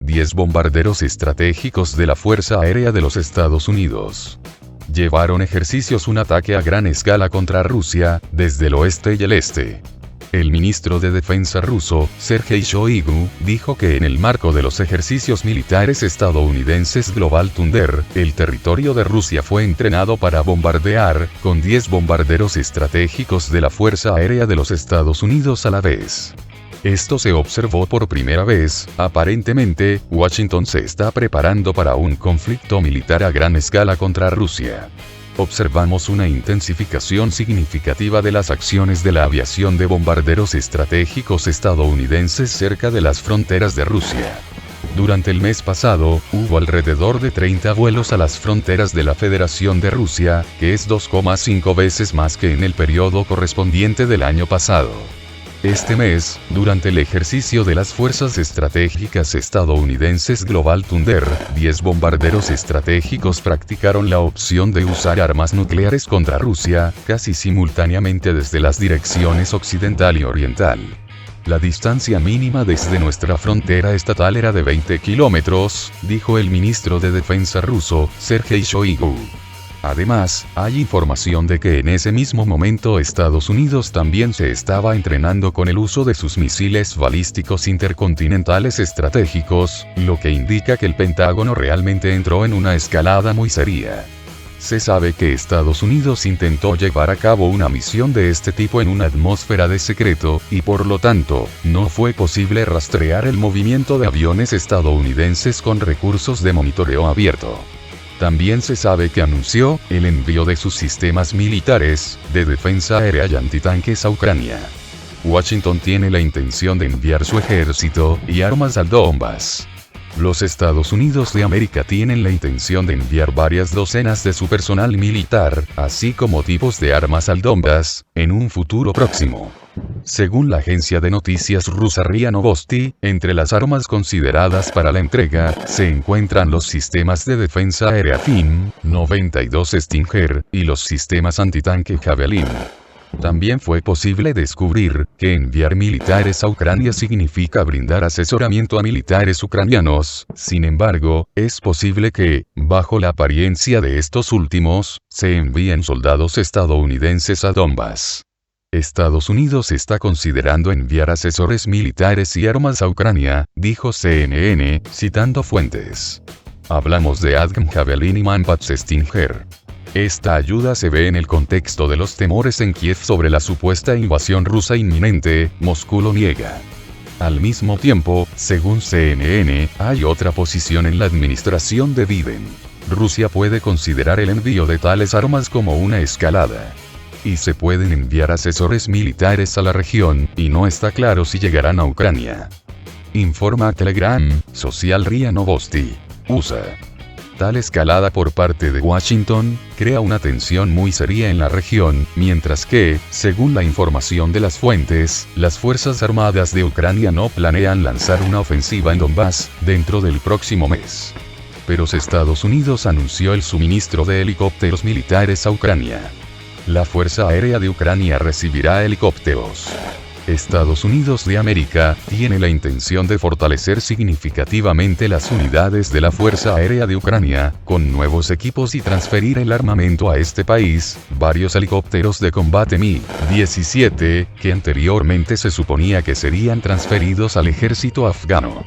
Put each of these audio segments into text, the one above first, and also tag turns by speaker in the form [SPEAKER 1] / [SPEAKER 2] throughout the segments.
[SPEAKER 1] 10 bombarderos estratégicos de la Fuerza Aérea de los Estados Unidos llevaron ejercicios un ataque a gran escala contra Rusia, desde el oeste y el este. El ministro de Defensa ruso, Sergei Shoigu, dijo que en el marco de los ejercicios militares estadounidenses Global Thunder, el territorio de Rusia fue entrenado para bombardear, con 10 bombarderos estratégicos de la Fuerza Aérea de los Estados Unidos a la vez. Esto se observó por primera vez. Aparentemente, Washington se está preparando para un conflicto militar a gran escala contra Rusia. Observamos una intensificación significativa de las acciones de la aviación de bombarderos estratégicos estadounidenses cerca de las fronteras de Rusia. Durante el mes pasado, hubo alrededor de 30 vuelos a las fronteras de la Federación de Rusia, que es 2,5 veces más que en el periodo correspondiente del año pasado. Este mes, durante el ejercicio de las fuerzas estratégicas estadounidenses Global Thunder, 10 bombarderos estratégicos practicaron la opción de usar armas nucleares contra Rusia, casi simultáneamente desde las direcciones occidental y oriental. La distancia mínima desde nuestra frontera estatal era de 20 kilómetros, dijo el ministro de Defensa ruso, Sergei Shoigu. Además, hay información de que en ese mismo momento Estados Unidos también se estaba entrenando con el uso de sus misiles balísticos intercontinentales estratégicos, lo que indica que el Pentágono realmente entró en una escalada muy seria. Se sabe que Estados Unidos intentó llevar a cabo una misión de este tipo en una atmósfera de secreto, y por lo tanto, no fue posible rastrear el movimiento de aviones estadounidenses con recursos de monitoreo abierto. También se sabe que anunció el envío de sus sistemas militares, de defensa aérea y antitanques a Ucrania. Washington tiene la intención de enviar su ejército y armas al Donbass. Los Estados Unidos de América tienen la intención de enviar varias docenas de su personal militar, así como tipos de armas al Donbass, en un futuro próximo. Según la agencia de noticias rusa RIA Novosti, entre las armas consideradas para la entrega, se encuentran los sistemas de defensa aérea FIM-92 Stinger, y los sistemas antitanque Javelin. También fue posible descubrir que enviar militares a Ucrania significa brindar asesoramiento a militares ucranianos. Sin embargo, es posible que, bajo la apariencia de estos últimos, se envíen soldados estadounidenses a Donbass. Estados Unidos está considerando enviar asesores militares y armas a Ucrania, dijo CNN, citando fuentes. Hablamos de ATACMS Javelin y Manpads Stinger. Esta ayuda se ve en el contexto de los temores en Kiev sobre la supuesta invasión rusa inminente. Moscú lo niega. Al mismo tiempo, según CNN, hay otra posición en la administración de Biden. Rusia puede considerar el envío de tales armas como una escalada. Y se pueden enviar asesores militares a la región, y no está claro si llegarán a Ucrania. Informa Telegram, Social RIA Novosti, USA. Tal escalada por parte de Washington, crea una tensión muy seria en la región, mientras que, según la información de las fuentes, las Fuerzas Armadas de Ucrania no planean lanzar una ofensiva en Donbass, dentro del próximo mes. Pero Estados Unidos anunció el suministro de helicópteros militares a Ucrania. La Fuerza Aérea de Ucrania recibirá helicópteros. Estados Unidos de América tiene la intención de fortalecer significativamente las unidades de la Fuerza Aérea de Ucrania, con nuevos equipos y transferir el armamento a este país, varios helicópteros de combate Mi-17, que anteriormente se suponía que serían transferidos al ejército afgano.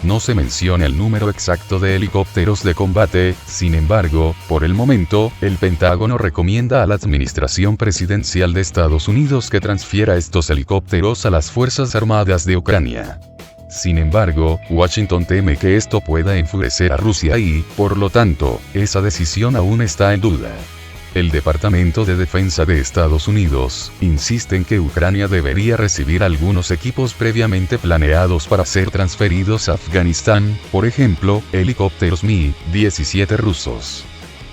[SPEAKER 1] No se menciona el número exacto de helicópteros de combate. Sin embargo, por el momento, el Pentágono recomienda a la administración presidencial de Estados Unidos que transfiera estos helicópteros a las Fuerzas Armadas de Ucrania. Sin embargo, Washington teme que esto pueda enfurecer a Rusia y, por lo tanto, esa decisión aún está en duda. El Departamento de Defensa de Estados Unidos insiste en que Ucrania debería recibir algunos equipos previamente planeados para ser transferidos a Afganistán, por ejemplo, helicópteros Mi-17 rusos.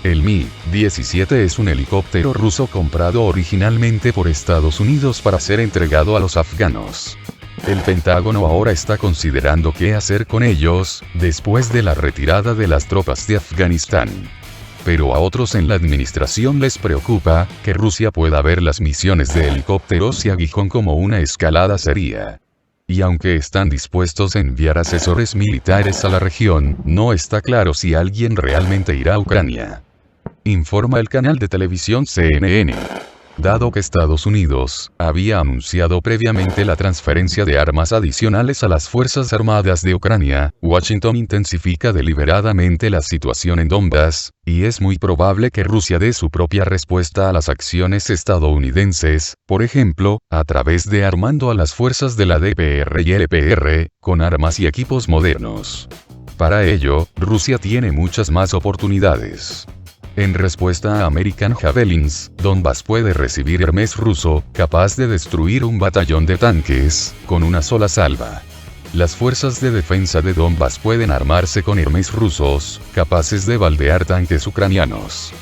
[SPEAKER 1] El Mi-17 es un helicóptero ruso comprado originalmente por Estados Unidos para ser entregado a los afganos. El Pentágono ahora está considerando qué hacer con ellos, después de la retirada de las tropas de Afganistán. Pero a otros en la administración les preocupa que Rusia pueda ver las misiones de helicópteros y aguijón como una escalada seria. Y aunque están dispuestos a enviar asesores militares a la región, no está claro si alguien realmente irá a Ucrania. Informa el canal de televisión CNN. Dado que Estados Unidos había anunciado previamente la transferencia de armas adicionales a las Fuerzas Armadas de Ucrania, Washington intensifica deliberadamente la situación en Donbass, y es muy probable que Rusia dé su propia respuesta a las acciones estadounidenses, por ejemplo, a través de armando a las fuerzas de la DPR y LPR, con armas y equipos modernos. Para ello, Rusia tiene muchas más oportunidades. En respuesta a American Javelins, Donbass puede recibir Hermes ruso, capaz de destruir un batallón de tanques, con una sola salva. Las fuerzas de defensa de Donbass pueden armarse con Hermes rusos, capaces de baldear tanques ucranianos.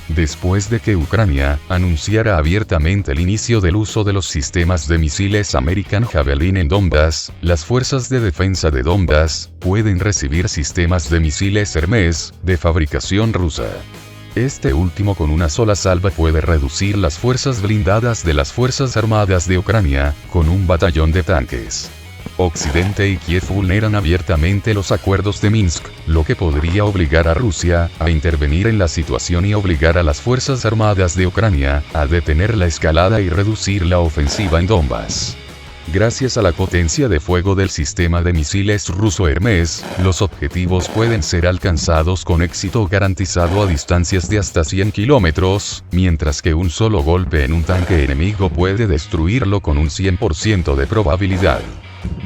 [SPEAKER 1] Después de que Ucrania anunciara abiertamente el inicio del uso de los sistemas de misiles American Javelin en Donbass, las fuerzas de defensa de Donbass pueden recibir sistemas de misiles Hermes, de fabricación rusa. Este último con una sola salva puede reducir las fuerzas blindadas de las Fuerzas Armadas de Ucrania, con un batallón de tanques. Occidente y Kiev vulneran abiertamente los acuerdos de Minsk, lo que podría obligar a Rusia a intervenir en la situación y obligar a las Fuerzas Armadas de Ucrania a detener la escalada y reducir la ofensiva en Donbass. Gracias a la potencia de fuego del sistema de misiles ruso Hermes, los objetivos pueden ser alcanzados con éxito garantizado a distancias de hasta 100 kilómetros, mientras que un solo golpe en un tanque enemigo puede destruirlo con un 100% de probabilidad.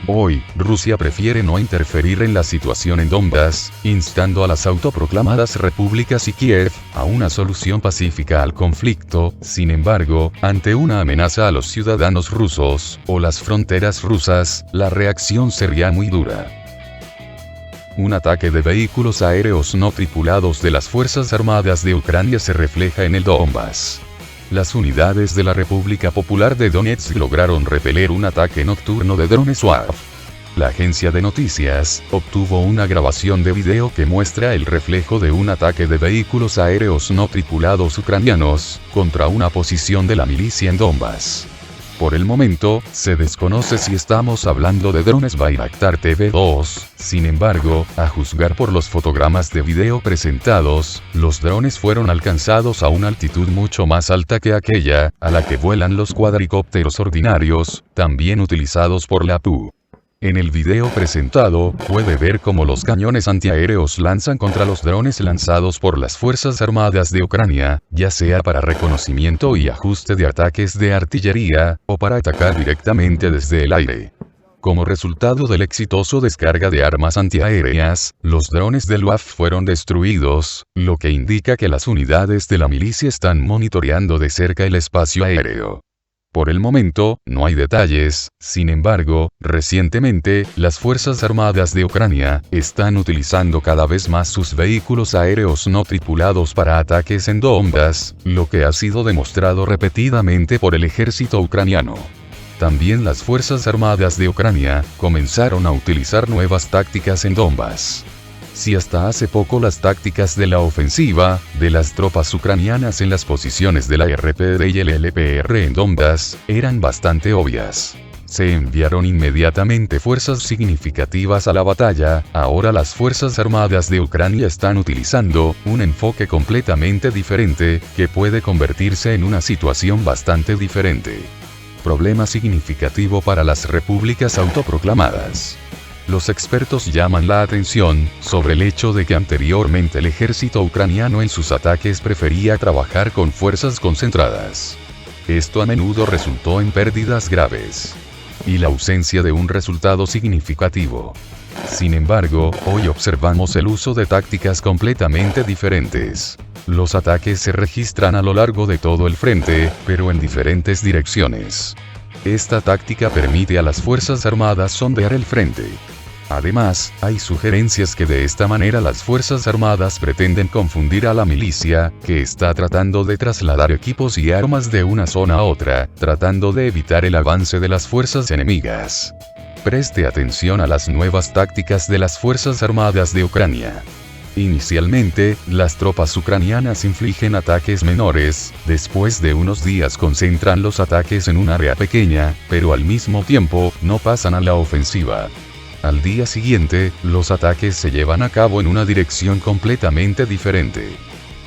[SPEAKER 1] Hoy, Rusia prefiere no interferir en la situación en Donbass, instando a las autoproclamadas repúblicas y Kiev a una solución pacífica al conflicto. Sin embargo, ante una amenaza a los ciudadanos rusos, o las fronteras rusas, la reacción sería muy dura. Un ataque de vehículos aéreos no tripulados de las Fuerzas Armadas de Ucrania se refleja en el Donbass. Las unidades de la República Popular de Donetsk lograron repeler un ataque nocturno de drones SUAV. La agencia de noticias obtuvo una grabación de video que muestra el reflejo de un ataque de vehículos aéreos no tripulados ucranianos contra una posición de la milicia en Donbass. Por el momento, se desconoce si estamos hablando de drones Bayraktar TB2, sin embargo, a juzgar por los fotogramas de video presentados, los drones fueron alcanzados a una altitud mucho más alta que aquella a la que vuelan los cuadricópteros ordinarios, también utilizados por la PU. En el video presentado, puede ver cómo los cañones antiaéreos lanzan contra los drones lanzados por las Fuerzas Armadas de Ucrania, ya sea para reconocimiento y ajuste de ataques de artillería, o para atacar directamente desde el aire. Como resultado del exitoso descarga de armas antiaéreas, los drones del UAF fueron destruidos, lo que indica que las unidades de la milicia están monitoreando de cerca el espacio aéreo. Por el momento, no hay detalles, sin embargo, recientemente, las Fuerzas Armadas de Ucrania están utilizando cada vez más sus vehículos aéreos no tripulados para ataques en Donbass, lo que ha sido demostrado repetidamente por el ejército ucraniano. También las Fuerzas Armadas de Ucrania comenzaron a utilizar nuevas tácticas en Donbass. Si hasta hace poco las tácticas de la ofensiva de las tropas ucranianas en las posiciones de la RPD y el LPR en Donbass eran bastante obvias. Se enviaron inmediatamente fuerzas significativas a la batalla, ahora las Fuerzas Armadas de Ucrania están utilizando un enfoque completamente diferente, que puede convertirse en una situación bastante diferente. Problema significativo para las repúblicas autoproclamadas. Los expertos llaman la atención sobre el hecho de que anteriormente el ejército ucraniano en sus ataques prefería trabajar con fuerzas concentradas. Esto a menudo resultó en pérdidas graves y la ausencia de un resultado significativo. Sin embargo, hoy observamos el uso de tácticas completamente diferentes. Los ataques se registran a lo largo de todo el frente, pero en diferentes direcciones. Esta táctica permite a las Fuerzas Armadas sondear el frente. Además, hay sugerencias que de esta manera las Fuerzas Armadas pretenden confundir a la milicia, que está tratando de trasladar equipos y armas de una zona a otra, tratando de evitar el avance de las fuerzas enemigas. Preste atención a las nuevas tácticas de las Fuerzas Armadas de Ucrania. Inicialmente, las tropas ucranianas infligen ataques menores, después de unos días concentran los ataques en un área pequeña, pero al mismo tiempo, no pasan a la ofensiva. Al día siguiente, los ataques se llevan a cabo en una dirección completamente diferente.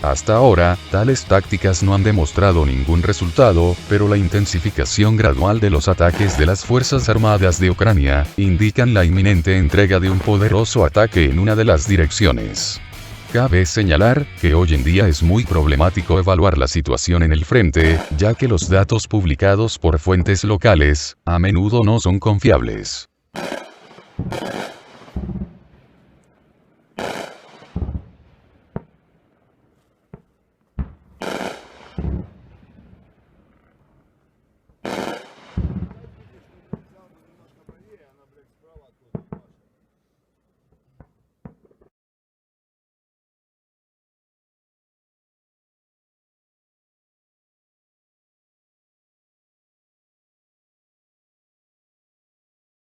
[SPEAKER 1] Hasta ahora, tales tácticas no han demostrado ningún resultado, pero la intensificación gradual de los ataques de las Fuerzas Armadas de Ucrania, indican la inminente entrega de un poderoso ataque en una de las direcciones. Cabe señalar, que hoy en día es muy problemático evaluar la situación en el frente, ya que los datos publicados por fuentes locales, a menudo no son confiables.